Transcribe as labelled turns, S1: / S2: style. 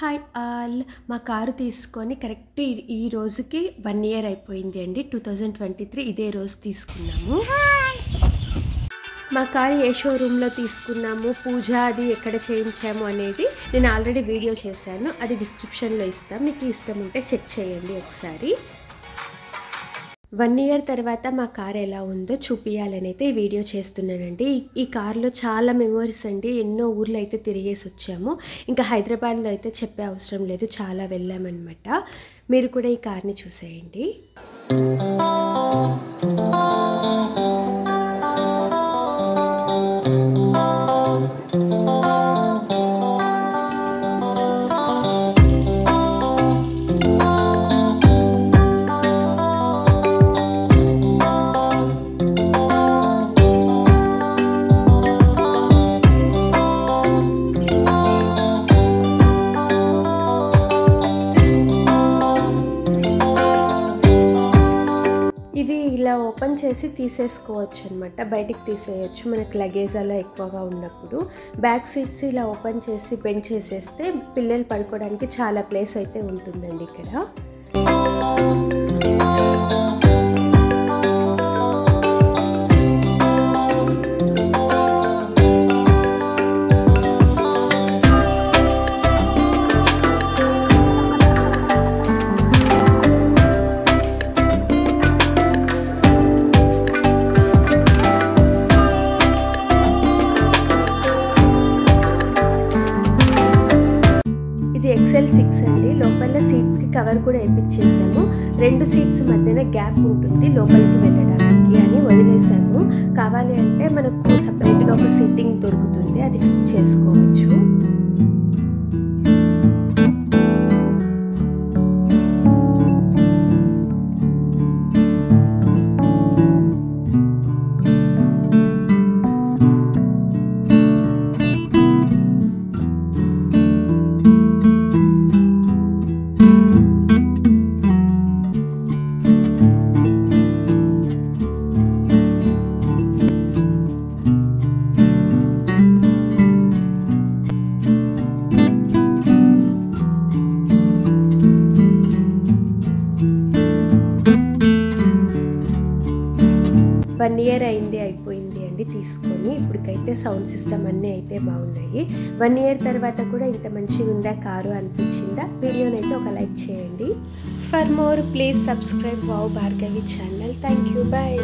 S1: Hi all మా car తీసుకొని correct ఈ రోజుకి 1 ఇయర్ అయిపోయింది అండి. 2023 ఇదే రోజు తీసుకున్నాము. మా కారు ఏ షోరూంలో తీసుకున్నాము, పూజ అది ఎక్కడ చేయించాము అనేది నేను ఆల్రెడీ వీడియో చేశాను. అది డిస్క్రిప్షన్లో ఇస్తాను, మీకు ఇష్టం ఉంటే చెక్ చేయండి ఒకసారి. 1 ఇయర్ తర్వాత మా కార్ ఎలా ఉందో చూపించాలని అయితే ఈ వీడియో చేస్తున్నానండి. ఈ కార్లో చాలా మెమోరీస్ అండి. ఎన్నో ఊర్లు అయితే తిరిగేసి వచ్చాము. ఇంకా హైదరాబాద్లో అయితే చెప్పే అవసరం లేదు, చాలా వెళ్ళామన్నమాట. మీరు కూడా ఈ కార్ని చూసేయండి. ఇవి ఇలా ఓపెన్ చేసి తీసేసుకోవచ్చు అనమాట, బయటికి తీసేయచ్చు మనకి లగేజ్ అలా ఎక్కువగా ఉన్నప్పుడు. బ్యాక్ సీట్స్ ఇలా ఓపెన్ చేసి బెండ్ చేసేస్తే పిల్లలు పడుకోవడానికి చాలా ప్లేస్ అయితే ఉంటుందండి ఇక్కడ. XL6 అండి. లోపల సీట్స్కి కవర్ కూడా వేయించేసాము. 2 సీట్స్ మధ్యన గ్యాప్ ఉంటుంది లోపలికి వెళ్ళడానికి అని వదిలేసాము. కావాలి అంటే మనకు సపరేట్గా ఒక సీటింగ్ దొరుకుతుంది, అది ఫిక్స్ చేసుకోవచ్చు. వన్ ఇయర్ అయిపోయింది అండి తీసుకొని. ఇప్పటికైతే సౌండ్ సిస్టమ్ అన్నీ అయితే బాగున్నాయి. 1 ఇయర్ తర్వాత కూడా ఇంత మంచిగా ఉందా కారు అనిపించిందా? వీడియోని అయితే ఒక లైక్ చేయండి. For more please subscribe wow Bhargavi channel. Thank you, bye.